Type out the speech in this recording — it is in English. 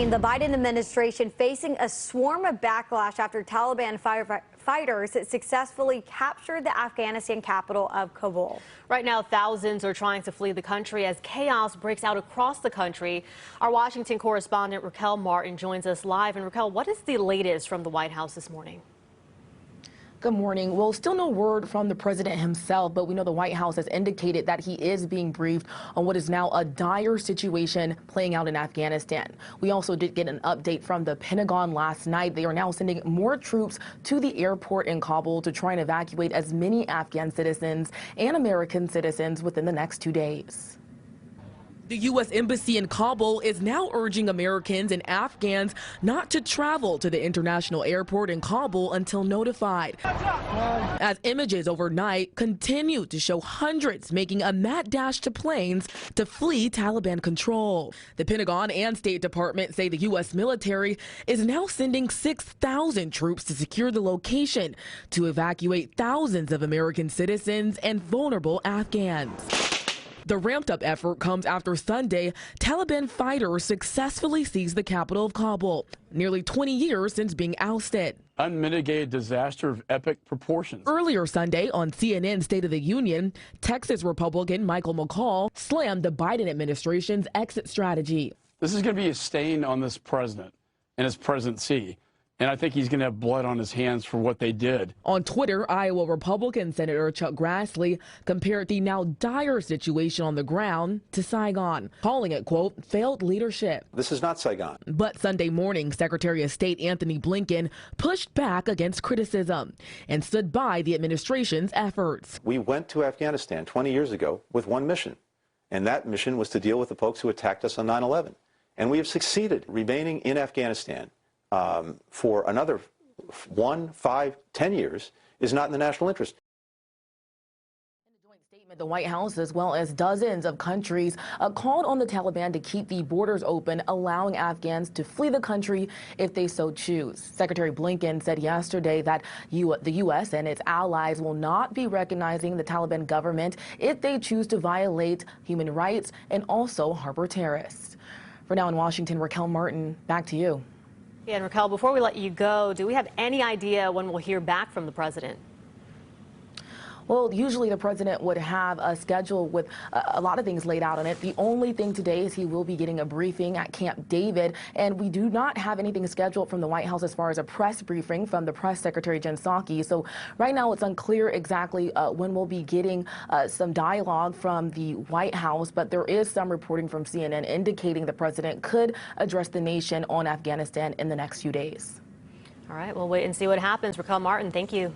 morning, the Biden administration facing a swarm of backlash after Taliban fighters successfully captured the Afghanistan capital of Kabul. Right now, thousands are trying to flee the country as chaos breaks out across the country. Our Washington correspondent Raquel Martin joins us live. And Raquel, what is the latest from the White House this morning? Good morning. Well, still no word from the president himself, but we know the White House has indicated that he is being briefed on what is now a dire situation playing out in Afghanistan. We also did get an update from the Pentagon last night. They are now sending more troops to the airport in Kabul to try and evacuate as many Afghan citizens and American citizens within the next 2 days. The U.S. Embassy in Kabul is now urging Americans and Afghans not to travel to the international airport in Kabul until notified. As images overnight continue to show hundreds making a mad dash to planes to flee Taliban control. The Pentagon and State Department say the U.S. military is now sending 6,000 troops to secure the location to evacuate thousands of American citizens and vulnerable Afghans. The ramped-up effort comes after Sunday, Taliban fighters successfully seized the capital of Kabul, nearly 20 years since being ousted. Unmitigated disaster of epic proportions. Earlier Sunday on CNN's State of the Union, Texas Republican Michael McCall slammed the Biden administration's exit strategy. This is going to be a stain on this president and his presidency. And I think he's going to have blood on his hands for what they did. On Twitter, Iowa Republican Senator Chuck Grassley compared the now dire situation on the ground to Saigon, calling it, quote, failed leadership. This is not Saigon. But Sunday morning, Secretary of State Anthony Blinken pushed back against criticism and stood by the administration's efforts. We went to Afghanistan 20 years ago with one mission, and that mission was to deal with the folks who attacked us on 9/11. And we have succeeded. Remaining in Afghanistan for another 1, 5, 10 years is not in the national interest. In a joint statement, the White House, as well as dozens of countries, called on the Taliban to keep the borders open, allowing Afghans to flee the country if they so choose. Secretary Blinken said yesterday that the U.S. and its allies will not be recognizing the Taliban government if they choose to violate human rights and also harbor terrorists. For now in Washington, Raquel Martin, back to you. Yeah, and Raquel, before we let you go, do we have any idea when we'll hear back from the president? Well, usually the president would have a schedule with a lot of things laid out on it. The only thing today is he will be getting a briefing at Camp David, and we do not have anything scheduled from the White House as far as a press briefing from the press secretary, Jen Psaki. So right now it's unclear exactly when we'll be getting some dialogue from the White House, but there is some reporting from CNN indicating the president could address the nation on Afghanistan in the next few days. All right, we'll wait and see what happens. Raquel Martin, thank you.